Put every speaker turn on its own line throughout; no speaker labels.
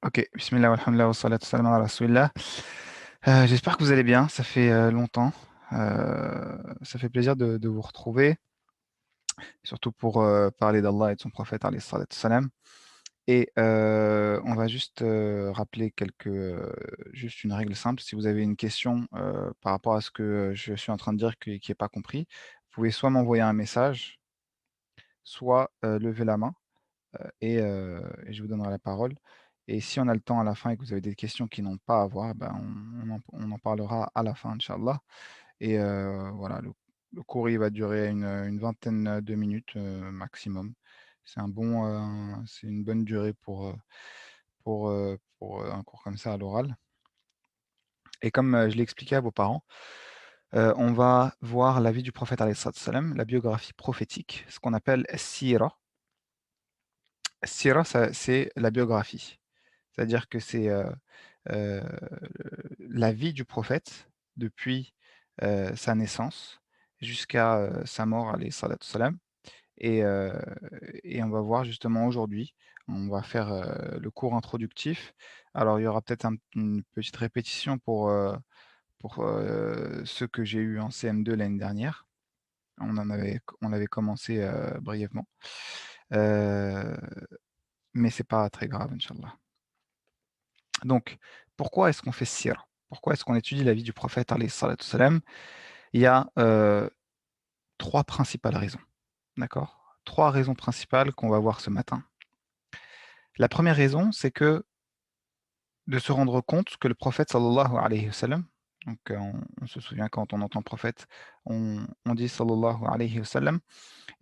Ok, bismillah, walhamdulillah, wa salatu salam ala rasulillah. J'espère que vous allez bien, ça fait longtemps. Ça fait plaisir de vous retrouver, surtout pour parler d'Allah et de son prophète, alayhi salatu salam. Et on va juste rappeler juste une règle simple. Si vous avez une question par rapport à ce que je suis en train de dire qui n'est pas compris, vous pouvez soit m'envoyer un message, soit lever la main. Et je vous donnerai la parole. Et si on a le temps à la fin et que vous avez des questions qui n'ont pas à voir, ben on en parlera à la fin, Inch'Allah. Et voilà, le cours il va durer une vingtaine de minutes maximum. C'est une bonne durée pour un cours comme ça à l'oral. Et comme je l'ai expliqué à vos parents, on va voir la vie du prophète, alayhi salatu wassalam, la biographie prophétique, ce qu'on appelle Sira. Sira, c'est la biographie. C'est-à-dire que c'est heu, la vie du prophète depuis sa naissance jusqu'à sa mort, alayhi salatu wassalam. Et, heu, et on va voir justement aujourd'hui, on va faire le cours introductif. Alors, il y aura peut-être une petite répétition pour ceux que j'ai eu en CM2 l'année dernière. On l'avait commencé brièvement. Heu, mais c'est pas très grave, Inch'Allah. Donc, pourquoi est-ce qu'on fait sira? Pourquoi est-ce qu'on étudie la vie du prophète alayhi salatu wassalam? Il y a 3 principales raisons, d'accord? 3 raisons principales qu'on va voir ce matin. La première raison, c'est que de se rendre compte que le prophète sallallahu alayhi wa sallam, donc on se souvient quand on entend prophète, on dit sallallahu alayhi wa sallam,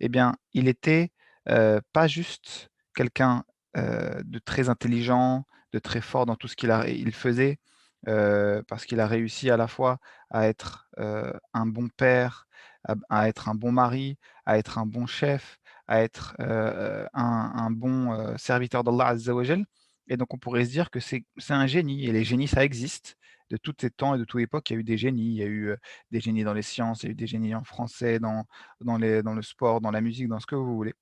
eh bien, il était pas juste quelqu'un de très intelligent, de très fort dans tout ce il faisait, parce qu'il a réussi à la fois à être un bon père, à être un bon mari, à être un bon chef, à être un bon serviteur d'Allah Azza wa Jal. Et donc on pourrait se dire que c'est un génie, et les génies ça existe. De tous ces temps et de toute époque, il y a eu des génies. Il y a eu des génies dans les sciences, il y a eu des génies en français, dans le sport, dans la musique, dans ce que vous voulez.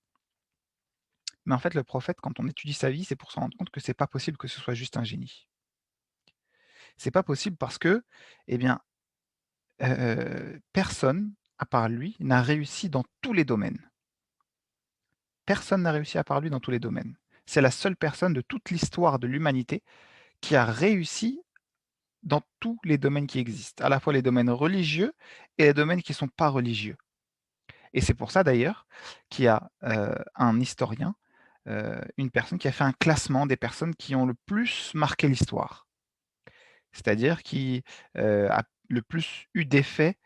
Mais en fait, le prophète, quand on étudie sa vie, c'est pour se rendre compte que c'est pas possible que ce soit juste un génie. C'est pas possible parce que, eh bien, personne, à part lui, n'a réussi dans tous les domaines. Personne n'a réussi à part lui dans tous les domaines. C'est la seule personne de toute l'histoire de l'humanité qui a réussi dans tous les domaines qui existent, à la fois les domaines religieux et les domaines qui ne sont pas religieux. Et c'est pour ça d'ailleurs qu'il y a un historien, une personne qui a fait un classement des personnes qui ont le plus marqué l'histoire, c'est-à-dire qui a le plus eu d'effet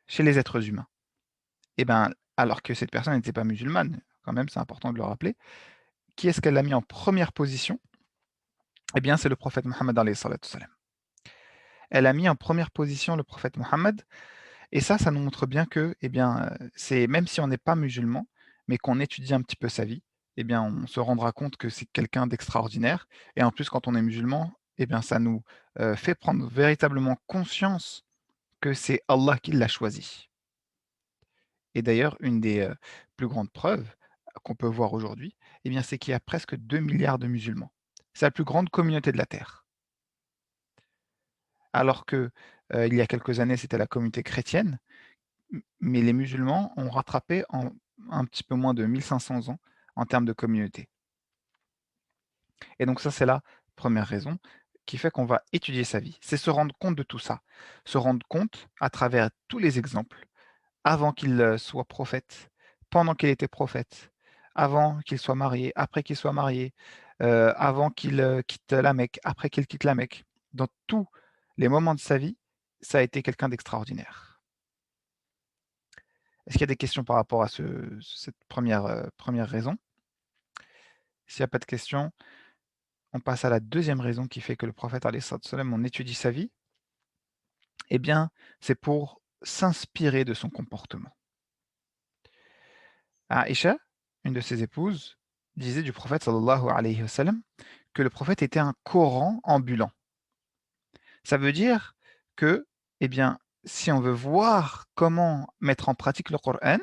chez les êtres humains. Et ben, alors que cette personne n'était pas musulmane, quand même, c'est important de le rappeler. Qui est-ce qu'elle a mis en première position? Eh bien, c'est le prophète Mohammed alayhi salatu wassalam. Elle a mis en première position le prophète Mohammed, et ça nous montre bien que, eh bien, c'est même si on n'est pas musulman, mais qu'on étudie un petit peu sa vie, eh bien, on se rendra compte que c'est quelqu'un d'extraordinaire. Et en plus, quand on est musulman, eh bien, ça nous fait prendre véritablement conscience que c'est Allah qui l'a choisi. Et d'ailleurs, une des plus grandes preuves qu'on peut voir aujourd'hui, eh bien, c'est qu'il y a presque 2 milliards de musulmans. C'est la plus grande communauté de la Terre. Alors que il y a quelques années, c'était la communauté chrétienne, mais les musulmans ont rattrapé en un petit peu moins de 1500 ans en termes de communauté. Et donc ça, c'est la première raison qui fait qu'on va étudier sa vie. C'est se rendre compte de tout ça. Se rendre compte à travers tous les exemples, avant qu'il soit prophète, pendant qu'il était prophète, avant qu'il soit marié, après qu'il soit marié, avant qu'il quitte la Mecque, après qu'il quitte la Mecque. Dans tous les moments de sa vie, ça a été quelqu'un d'extraordinaire. Est-ce qu'il y a des questions par rapport à cette première raison? S'il n'y a pas de questions, on passe à la deuxième raison qui fait que le prophète, alayhi salatu wassalam, on étudie sa vie. Eh bien, c'est pour s'inspirer de son comportement. Aïcha, une de ses épouses, disait du prophète sallallahu alayhi wa sallam que le prophète était un Coran ambulant. Ça veut dire que, eh bien, si on veut voir comment mettre en pratique le Coran,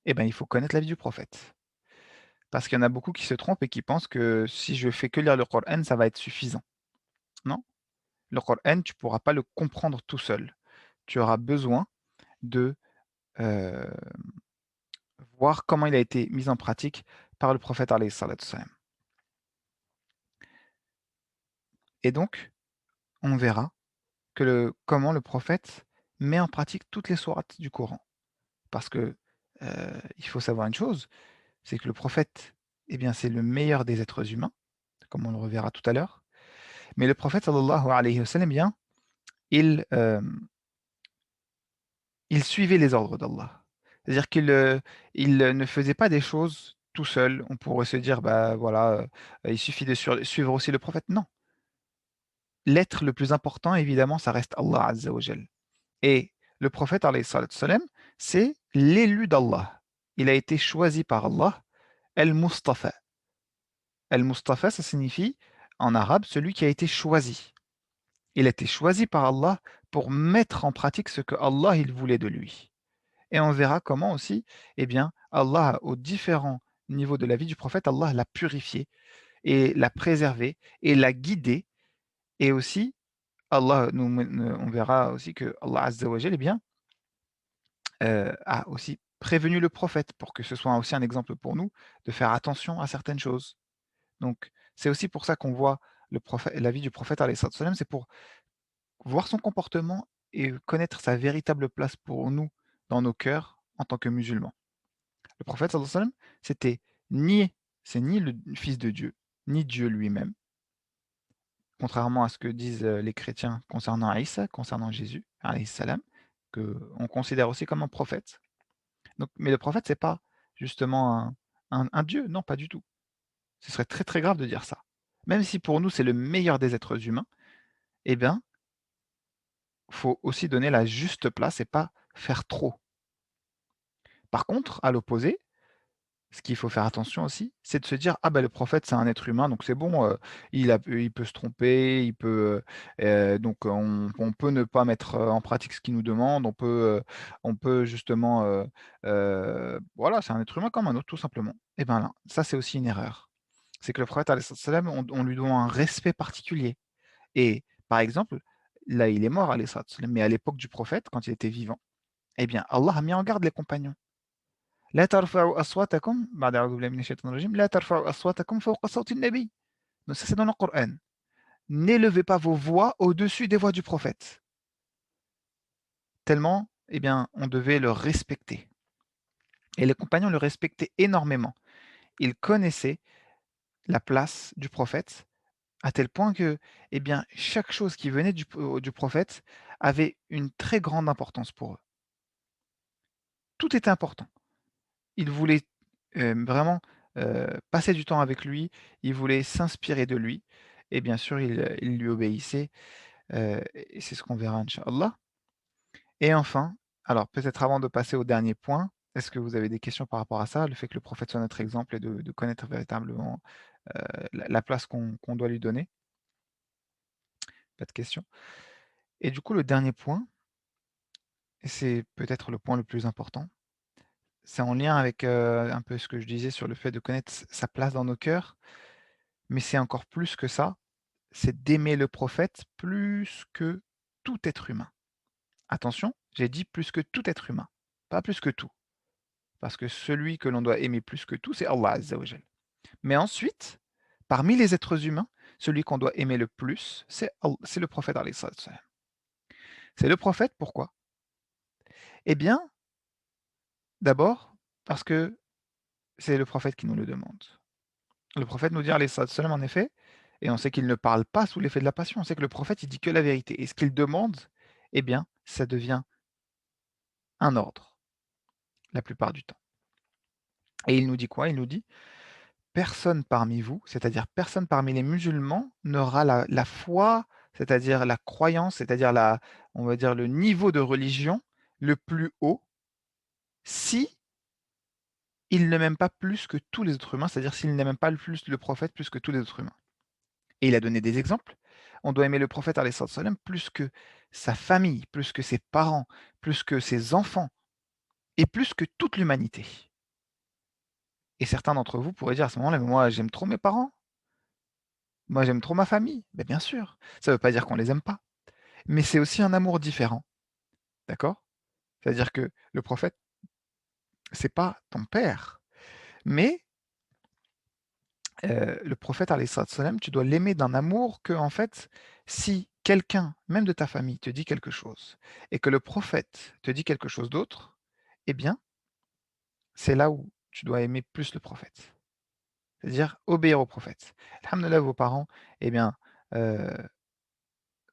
eh bien, il faut connaître la vie du prophète. Parce qu'il y en a beaucoup qui se trompent et qui pensent que si je fais que lire le Coran, ça va être suffisant. Non, le Coran, tu pourras pas le comprendre tout seul. Tu auras besoin de, heu, voir comment il a été mis en pratique par le prophète alayhi salatu wassalam. Et donc, on verra comment le prophète met en pratique toutes les sourates du Coran. Parce que, il faut savoir une chose, c'est que le prophète, eh bien, c'est le meilleur des êtres humains, comme on le reverra tout à l'heure. Mais le prophète sallallahu alayhi wa sallam, eh bien, il, il suivait les ordres d'Allah. C'est-à-dire qu'il ne faisait pas des choses tout seul. On pourrait se dire: «Bah, voilà, il suffit de suivre aussi le prophète». Non, l'être le plus important, évidemment, ça reste Allah azza wa jal. Et le prophète alayhi salatu wassalam, c'est l'élu d'Allah. Il a été choisi par Allah, Al-Mustafa. Al-Mustafa, ça signifie en arabe celui qui a été choisi. Il a été choisi par Allah pour mettre en pratique ce que Allah il voulait de lui. Et on verra comment aussi, eh bien, Allah, aux différents niveaux de la vie du prophète, Allah l'a purifié et l'a préservé et l'a guidé. Et aussi, on verra aussi que Allah Azza wa Jal, eh bien, a aussi prévenu le prophète pour que ce soit aussi un exemple pour nous de faire attention à certaines choses. Donc, c'est aussi pour ça qu'on voit la vie du prophète, alayhi salatu wassalam, c'est pour voir son comportement et connaître sa véritable place pour nous dans nos cœurs en tant que musulmans. Le prophète sallallahu alayhi wa sallam, c'était ni c'est ni le fils de Dieu, ni Dieu lui-même, contrairement à ce que disent, les chrétiens concernant Isa, concernant Jésus alayhi salam, qu'on considère aussi comme un prophète. Donc mais le prophète, c'est pas justement un Dieu, non, pas du tout. Ce serait très, très grave de dire ça. Même si pour nous, c'est le meilleur des êtres humains, eh bien, faut aussi donner la juste place et pas faire trop. Par contre, à l'opposé, ce qu'il faut faire attention aussi, c'est de se dire: «Ah bah, le prophète, c'est un être humain, donc c'est bon, il peut se tromper, donc on peut ne pas mettre, en pratique ce qu'il nous demande, on peut justement, voilà, c'est un être humain comme un autre, tout simplement». Et ben là, ça, c'est aussi une erreur. C'est que le prophète alayhi salam, on lui doit un respect particulier et par exemple, là, il est mort alayhi salam, mais à l'époque du prophète, quand il était vivant, eh bien, Allah a mis en garde les compagnons. لا ترفعوا أصواتكم بعد أعوذ بالله من الشيطان الرجيم لا ترفعوا أصواتكم فوق صوت النبي. Donc ça, c'est dans le Coran. N'élevez pas vos voix au-dessus des voix du prophète. Tellement, eh bien, on devait le respecter. Et les compagnons le respectaient énormément. Ils connaissaient la place du prophète à tel point que, eh bien, chaque chose qui venait du prophète avait une très grande importance pour eux. Tout était important. Ils voulaient vraiment passer du temps avec lui, ils voulaient s'inspirer de lui et bien sûr, ils lui obéissaient, et c'est ce qu'on verra incha'Allah. Et enfin, alors peut-être avant de passer au dernier point, est-ce que vous avez des questions par rapport à ça? Le fait que le prophète soit notre exemple et de connaître véritablement, la place qu'on doit lui donner? Pas de questions? Et du coup, le dernier point, et c'est peut-être le point le plus important, c'est en lien avec, un peu ce que je disais sur le fait de connaître sa place dans nos cœurs, mais c'est encore plus que ça, c'est d'aimer le prophète plus que tout être humain. Attention, j'ai dit plus que tout être humain, pas plus que tout, parce que celui que l'on doit aimer plus que tout, c'est Allah Azza wa Jal. Mais ensuite, parmi les êtres humains, celui qu'on doit aimer le plus, c'est le prophète alayhi salatu wassalam. C'est le prophète, pourquoi? Eh bien, d'abord, parce que c'est le prophète qui nous le demande. Le prophète nous dit alayhi salatu wassalam, en effet, et on sait qu'il ne parle pas sous l'effet de la passion, on sait que le prophète, il dit que la vérité. Et ce qu'il demande, eh bien, ça devient un ordre, la plupart du temps. Et il nous dit quoi? Il nous dit: «Personne parmi vous, c'est-à-dire personne parmi les musulmans, n'aura la foi, c'est-à-dire la croyance, c'est-à-dire on va dire le niveau de religion le plus haut, si il ne m'aime pas plus que tous les autres humains, c'est-à-dire s'il n'aime pas le prophète plus que tous les autres humains». Et il a donné des exemples. On doit aimer le prophète alayhi salam plus que sa famille, plus que ses parents, plus que ses enfants et plus que toute l'humanité. Et certains d'entre vous pourraient dire à ce moment-là: «Mais moi, j'aime trop mes parents, moi, j'aime trop ma famille». Beh, bien sûr, ça ne veut pas dire qu'on les aime pas, mais c'est aussi un amour différent, d'accord? C'est-à-dire que le prophète, c'est pas ton père, mais le prophète alayhi salatu wassalam, tu dois l'aimer d'un amour que, en fait, si quelqu'un, même de ta famille, te dit quelque chose et que le prophète te dit quelque chose d'autre, eh bien, c'est là où tu dois aimer plus le prophète. C'est-à-dire obéir au prophète. Alhamdoulilah, vos parents, eh bien, heu,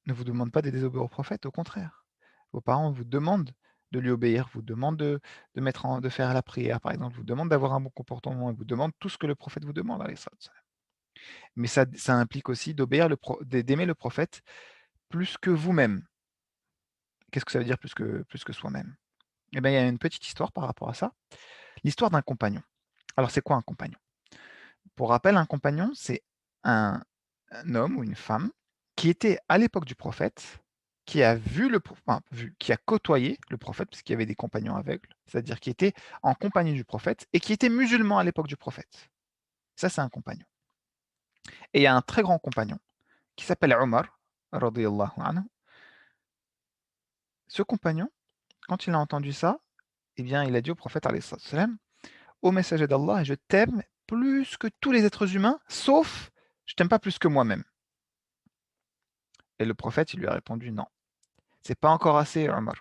ne vous demandent pas de désobéir au prophète, au contraire. Vos parents vous demandent de lui obéir, vous demandent de faire la prière, par exemple, vous demandent d'avoir un bon comportement, ils vous demandent tout ce que le prophète vous demande, alayhi salatu wassalam. Mais ça implique aussi d'aimer le prophète plus que vous-même. Qu'est-ce que ça veut dire plus que soi-même? Eh bien, il y a une petite histoire par rapport à ça, l'histoire d'un compagnon. Alors, c'est quoi un compagnon? Pour rappel, un compagnon, c'est un un homme ou une femme qui était à l'époque du prophète, qui a vu qui a côtoyé le prophète, puisqu'il y avait des compagnons aveugles, c'est-à-dire qui était en compagnie du prophète et qui était musulman à l'époque du prophète. Ça, c'est un compagnon. Et il y a un très grand compagnon qui s'appelle Omar, radiyallahu anhu. Ce compagnon, quand il a entendu ça, eh bien, il a dit au prophète, alayhi salatu wassalam: «Ô messager d'Allah, je t'aime plus que tous les êtres humains, sauf je t'aime pas plus que moi-même». Et le prophète, il lui a répondu: «Non, c'est pas encore assez, Omar».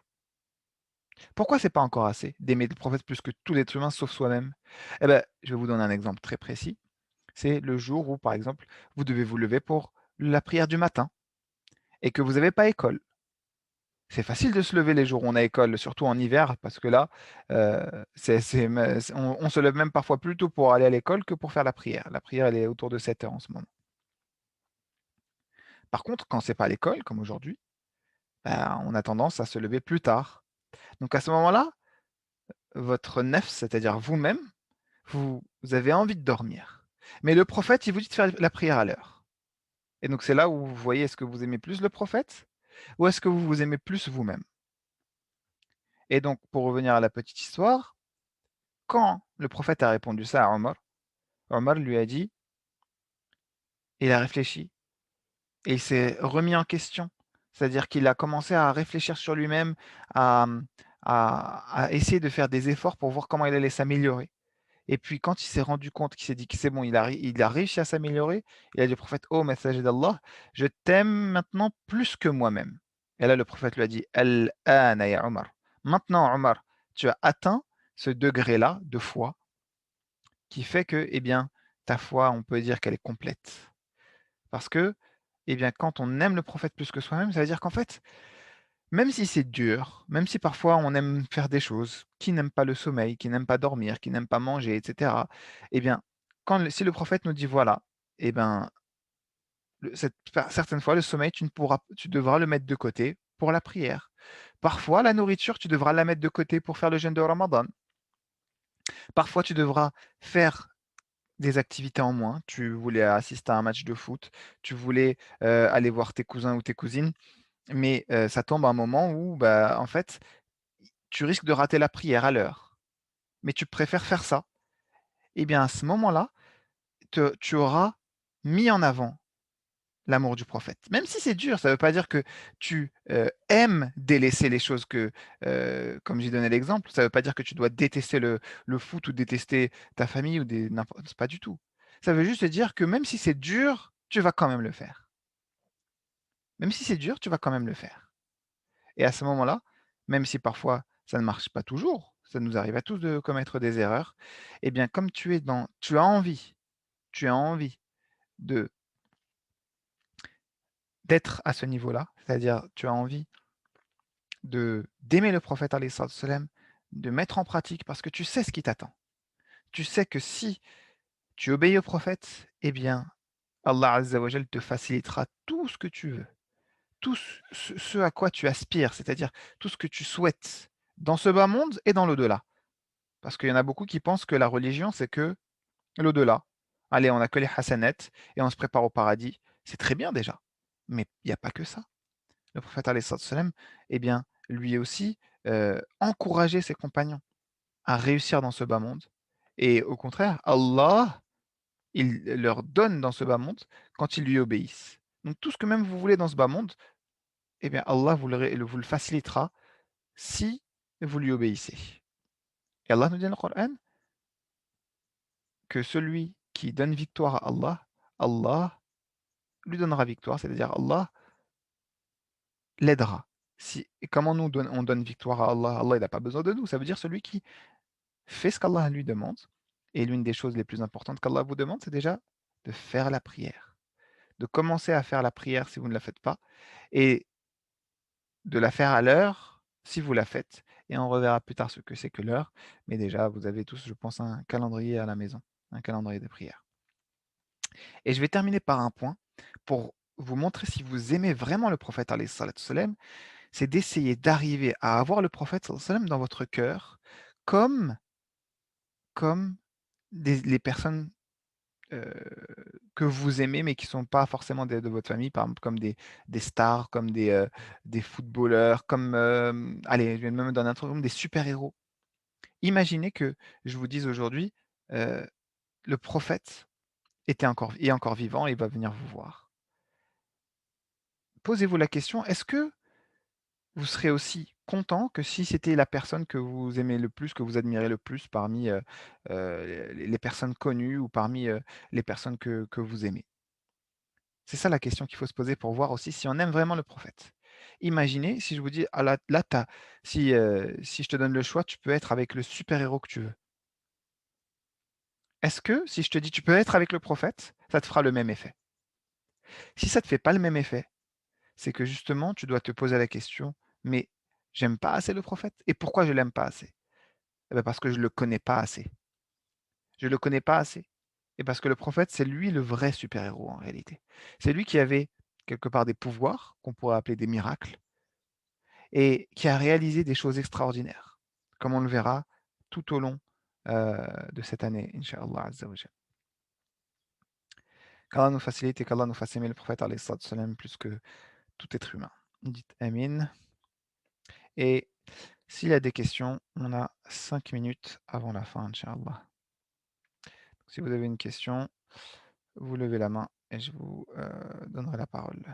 Pourquoi c'est pas encore assez d'aimer le prophète plus que tous les êtres humains sauf soi-même? Eh ben, je vais vous donner un exemple très précis. C'est le jour où, par exemple, vous devez vous lever pour la prière du matin et que vous n'avez pas école. C'est facile de se lever les jours où on a école, surtout en hiver, parce que là, on se lève même parfois plus tôt pour aller à l'école que pour faire la prière. La prière, elle est autour de 7 heures en ce moment. Par contre, quand c'est pas l'école, comme aujourd'hui, ben, on a tendance à se lever plus tard. Donc à ce moment-là, votre nefs, c'est-à-dire vous-même, vous avez envie de dormir. Mais le prophète, il vous dit de faire la prière à l'heure. Et donc c'est là où vous voyez, est-ce que vous aimez plus le prophète ou est-ce que vous vous aimez plus vous-même? Et donc, pour revenir à la petite histoire, quand le prophète a répondu ça à Omar, Omar lui a dit, il a réfléchi et il s'est remis en question. C'est-à-dire qu'il a commencé à réfléchir sur lui-même, à, à essayer de faire des efforts pour voir comment il allait s'améliorer. Et puis quand il s'est rendu compte, qu'il s'est dit que c'est bon, il a réussi à s'améliorer, il a dit au prophète: «Oh messager d'Allah, je t'aime maintenant plus que moi-même». Et là, le prophète lui a dit: «Al-ana ya Omar». Maintenant, Omar, tu as atteint ce degré-là de foi qui fait que, eh bien, ta foi, on peut dire qu'elle est complète. Parce que, eh bien, quand on aime le prophète plus que soi-même, ça veut dire qu'en fait, même si c'est dur, même si parfois on aime faire des choses, qui n'aiment pas le sommeil, qui n'aiment pas dormir, qui n'aiment pas manger, et cetera, eh bien, si le prophète nous dit: «Voilà», eh ben, certaines fois, le sommeil, tu devras le mettre de côté pour la prière. Parfois, la nourriture, tu devras la mettre de côté pour faire le jeûne de Ramadan. Parfois, tu devras faire des activités en moins. Tu voulais assister à un match de foot, tu voulais, aller voir tes cousins ou tes cousines, mais ça tombe à un moment où, bah, en fait, tu risques de rater la prière à l'heure, mais tu préfères faire ça. Eh bien, à ce moment-là, tu auras mis en avant l'amour du prophète. Même si c'est dur, ça ne veut pas dire que tu aimes délaisser les choses comme j'ai donné l'exemple, ça ne veut pas dire que tu dois détester le foot ou détester ta famille ou c'est pas du tout. Ça veut juste dire que même si c'est dur, tu vas quand même le faire. Même si c'est dur, tu vas quand même le faire. Et à ce moment-là, même si parfois ça ne marche pas toujours, ça nous arrive à tous de commettre des erreurs, eh bien comme tu as envie de d'être à ce niveau-là, c'est-à-dire tu as envie d'aimer le prophète alayhi salatu wassalam, de mettre en pratique parce que tu sais ce qui t'attend. Tu sais que si tu obéis au prophète, eh bien Allah Azza wa Jal te facilitera tout ce que tu veux, tout ce à quoi tu aspires, c'est-à-dire tout ce que tu souhaites dans ce bas monde et dans l'au-delà. Parce qu'il y en a beaucoup qui pensent que la religion, c'est que l'au-delà. Allez, on a que les hasanettes et on se prépare au paradis. C'est très bien déjà. Mais il n'y a pas que ça. Le prophète, alayhi salatu wassalam, eh bien, lui aussi, encourageait ses compagnons à réussir dans ce bas monde Et au contraire, Allah, il leur donne dans ce bas monde quand ils lui obéissent. Donc tout ce que même vous voulez dans ce bas monde, eh bien Allah vous le facilitera si vous lui obéissez. Et Allah nous dit dans le Coran que celui qui donne victoire à Allah, Allah lui donnera victoire, c'est-à-dire Allah l'aidera. Si, et comment on donne victoire à Allah? Allah, il n'a pas besoin de nous. Ça veut dire celui qui fait ce qu'Allah lui demande. Et l'une des choses les plus importantes qu'Allah vous demande, c'est déjà de faire la prière. De commencer à faire la prière si vous ne la faites pas. Et de la faire à l'heure si vous la faites. Et on reverra plus tard ce que c'est que l'heure. Mais déjà, vous avez tous, je pense, un calendrier à la maison. Un calendrier de prière. Et je vais terminer par un point pour vous montrer si vous aimez vraiment le prophète alayhi salatu wassalam, c'est d'essayer d'arriver à avoir le prophète sallallahu alayhi wa sallam dans votre cœur comme, comme les personnes euh, que vous aimez mais qui ne sont pas forcément de votre famille, par exemple comme des stars, comme des footballeurs, comme, allez, je vais même donner un truc, comme des super-héros. Imaginez que je vous dise aujourd'hui, euh, le prophète est encore vivant et il va venir vous voir. Posez-vous la question, est-ce que vous serez aussi content que si c'était la personne que vous aimez le plus, que vous admirez le plus parmi les personnes connues ou parmi les personnes que vous aimez. C'est ça la question qu'il faut se poser pour voir aussi si on aime vraiment le prophète. Imaginez si je vous dis, ah là, si je te donne le choix, tu peux être avec le super-héros que tu veux. Est-ce que si je te dis tu peux être avec le prophète, ça te fera le même effet? Si ça ne te fait pas le même effet, c'est que justement, tu dois te poser la question, mais j'aime pas assez le prophète. Et pourquoi je l'aime pas assez? Eh ben, parce que je le connais pas assez. Je le connais pas assez. Et parce que le prophète, c'est lui le vrai super-héros en réalité. C'est lui qui avait quelque part des pouvoirs, qu'on pourrait appeler des miracles, et qui a réalisé des choses extraordinaires, comme on le verra tout au long de cette année, Inch'Allah Azza wa Jal. Qu'Allah nous facilite et qu'Allah nous fasse aimer le prophète alayhi salatu wassalam, plus que tout être humain. Dites Amin. Et s'il y a des questions, on a 5 minutes avant la fin, Inch'Allah. Si vous avez une question, vous levez la main et je vous donnerai la parole.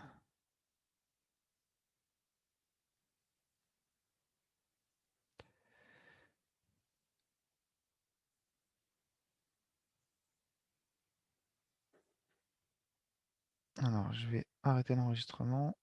Alors, je vais arrêter l'enregistrement.